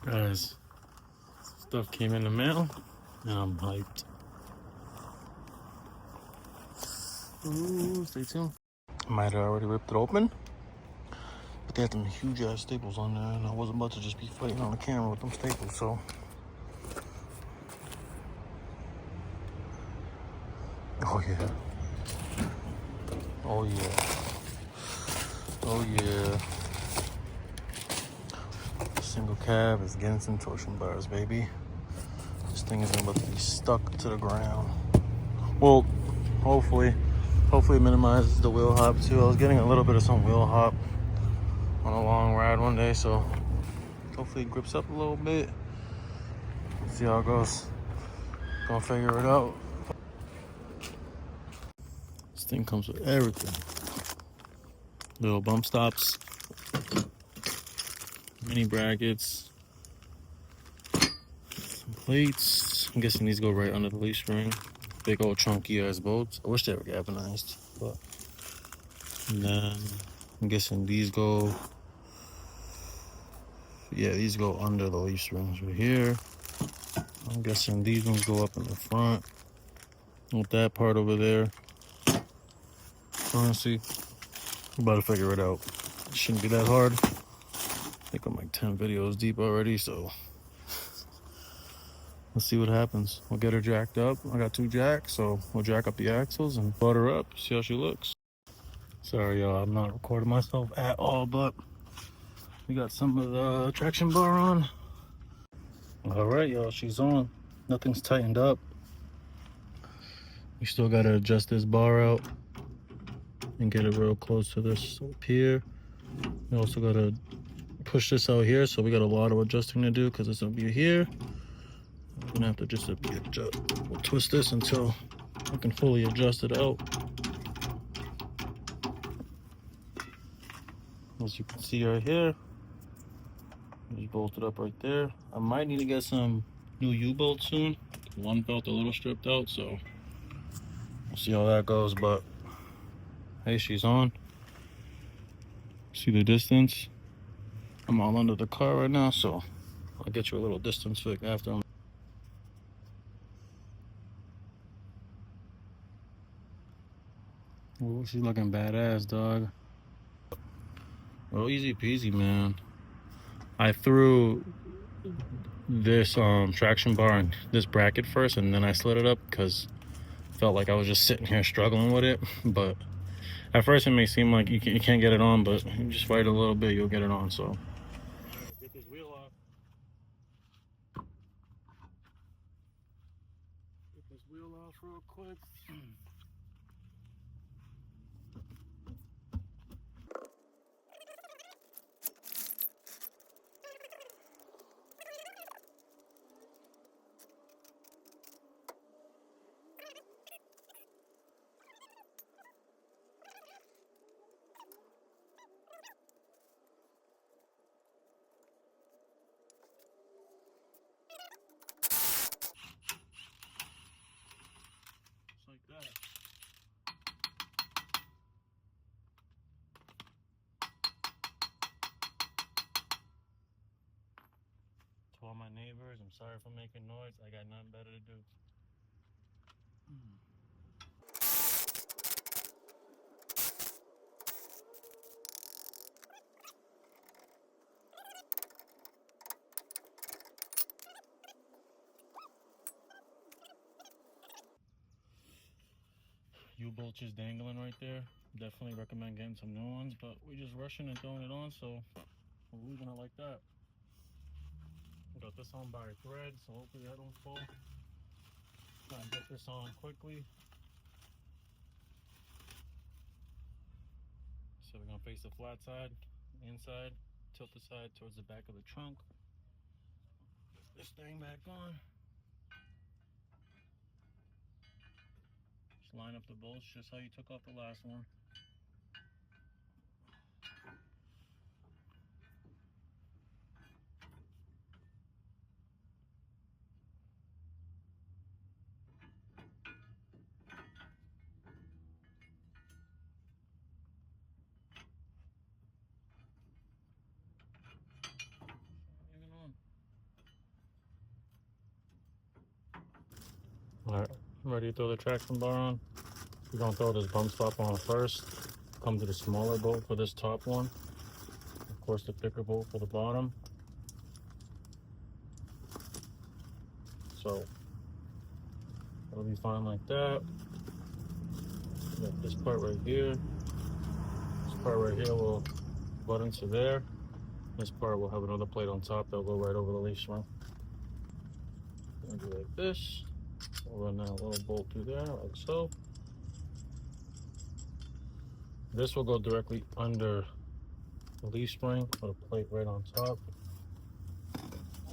Guys, stuff came in the mail and I'm hyped. Ooh, stay tuned. I might have already ripped it open, but they had them huge ass staples on there and I wasn't about to just be fighting on the camera with them staples, so. Oh yeah. Oh yeah. Oh yeah. Single cab is getting some torsion bars, baby. This thing isn't about to be stuck to the ground. Well, hopefully it minimizes the wheel hop too. I was getting a little bit of some wheel hop on a long ride one day, so hopefully it grips up a little bit. See how it goes. Gonna figure it out. This thing comes with everything. Little bump stops, mini brackets, some plates. I'm guessing these go right under the leaf spring. Big old chunky ass bolts. I wish they were galvanized, but. And then I'm guessing these go. Yeah, these go under the leaf springs right here. I'm guessing these ones go up in the front with that part over there. Honestly, I'm about to figure it out. It shouldn't be that hard. I think I'm like 10 videos deep already, so let's see what happens. We'll get her jacked up. I got 2 jacks, so we'll jack up the axles and butt her up, see how she looks. Sorry, y'all, I'm not recording myself at all, but we got some of the traction bar on. All right, y'all, she's on. Nothing's tightened up. We still gotta adjust this bar out and get it real close to this up here. We also gotta push this out here, so we got a lot of adjusting to do because it's gonna be here. We're gonna have to just adjust. We'll twist this until we can fully adjust it out. As you can see right here, just bolted up right there. I might need to get some new U-bolts soon. One felt a little stripped out, so we'll see how that goes. But hey, she's on. See the distance? I'm all under the car right now, so I'll get you a little distance pic after I'm. Oh, she's looking badass, dog. Oh, easy peasy, man. I threw this traction bar in this bracket first, and then I slid it up because I felt like I was just sitting here struggling with it. But at first it may seem like you can't get it on, but you just fight a little bit, you'll get it on. So get this wheel off. Get this wheel off real quick. Just like that. To all my neighbors, I'm sorry for making noise. I got nothing better to do. U-bolt just dangling right there. Definitely recommend getting some new ones, but we're just rushing and throwing it on, so we're leaving it like that. Got this on by a thread, so hopefully that don't fall. Try and get this on quickly. So we're gonna face the flat side, inside, tilt the side towards the back of the trunk. Put this thing back on. Just line up the bolts just how you took off the last one. Hanging on. Alright, ready to throw the traction bar on? We're gonna throw this bump stop on first. Come to the smaller bolt for this top one. Of course, the thicker bolt for the bottom. So it'll be fine like that. Got this part right here. This part right here will butt into there. This part will have another plate on top that'll go right over the leaf spring. Gonna do like this. We'll run that little bolt through there, like so. This will go directly under the leaf spring. Put a plate right on top.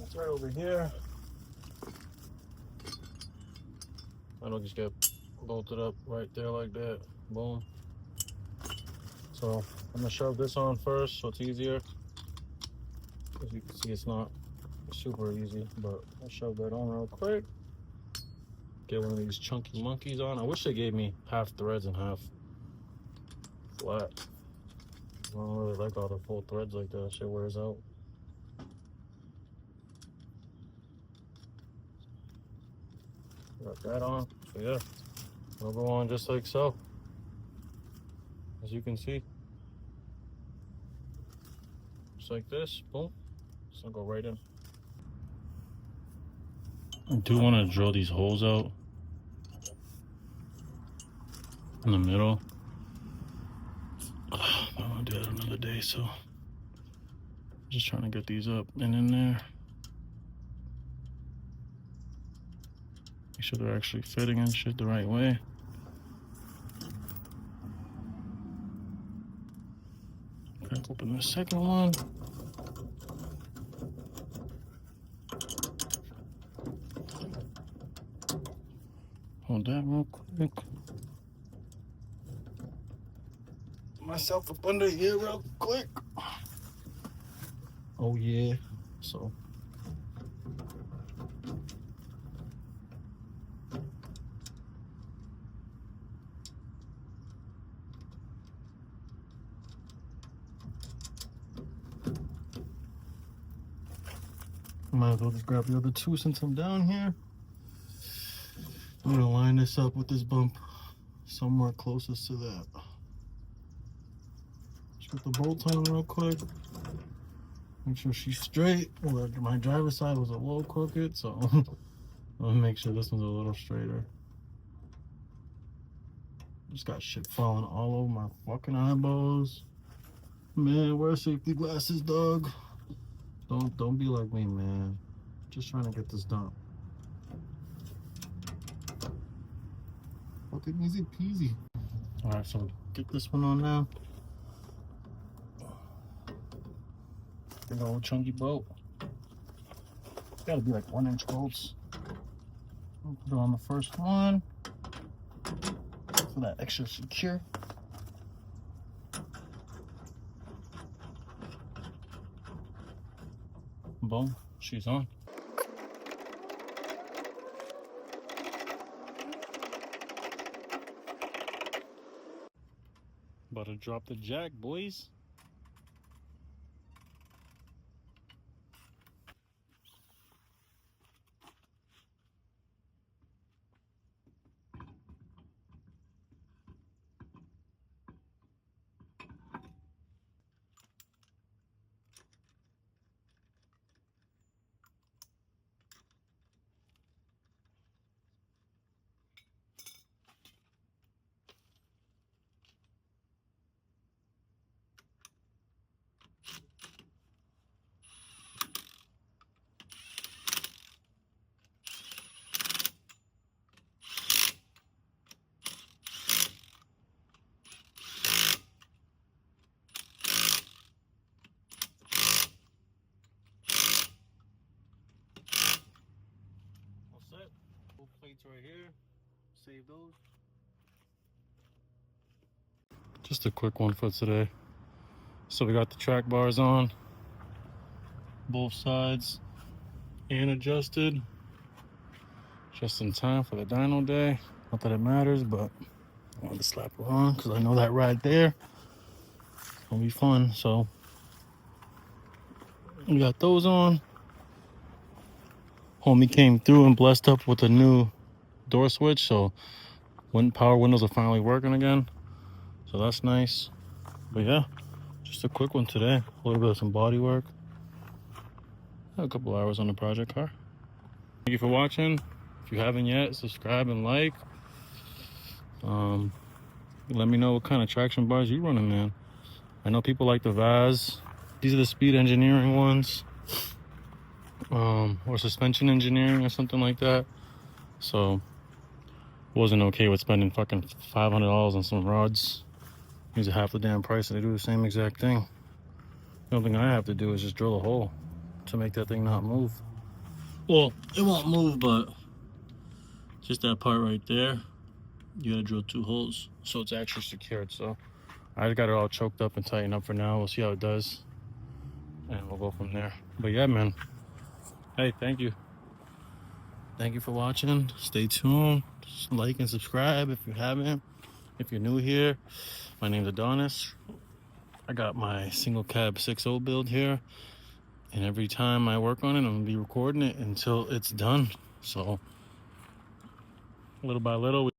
It's right over here. It'll just get bolted up right there like that. Boom. So I'm gonna shove this on first so it's easier. As you can see, it's not super easy, but I'll shove that on real quick. Get one of these chunky monkeys on. I wish they gave me half threads and half flat. I don't really like all the full threads like that. Shit wears out. Got that on. So yeah, it'll go on just like so. As you can see. Just like this. Boom. So I'll go right in. I do want to drill these holes out in the middle. I want to do that another day, so just trying to get these up and in there. Make sure they're actually fitting and shit the right way. Crack open the second one. Hold that real quick. Put myself up under here real quick. Oh yeah. So might as well just grab the other two since I'm down here. I'm gonna line this up with this bump somewhere closest to that. Just put the bolt on real quick. Make sure she's straight. Well, my driver's side was a little crooked, so I'll make sure this one's a little straighter. Just got shit falling all over my fucking eyeballs. Man, wear safety glasses, dog. Don't be like me, man. Just trying to get this done. Fucking easy peasy. Alright, so get this one on now. Big old chunky bolt. Gotta be like 1-inch bolts. I'll put it on the first one for that extra secure. Boom, she's on. About to drop the jack, boys. Plates right here. Save those. Just a quick one for today. So we got the track bars on both sides and adjusted just in time for the dyno day. Not that it matters, but I wanted to slap her on because I know that ride there will be fun. So we got those on. Homie came through and blessed up with a new door switch, so when power windows are finally working again, so that's nice. But yeah, just a quick one today. A little bit of some body work. A couple hours on the project car. Thank you for watching. If you haven't yet, subscribe and like. Let me know what kind of traction bars you running, man. I know people like the Vaz. These are the speed engineering ones, or suspension engineering or something like that. So wasn't okay with spending fucking $500 on some rods. These are half the damn price and they do the same exact thing. The only thing I have to do is just drill a hole to make that thing not move. Well, it won't move, but just that part right there, you gotta drill 2 holes so it's actually secured. So I got it all choked up and tightened up for now. We'll see how it does and we'll go from there. But yeah, man, hey, thank you for watching. Stay tuned. Just like and subscribe if you haven't. If you're new here, my name's Adonis. I got my single cab 6.0 build here, and every time I work on it, I'm gonna be recording it until it's done. So little by little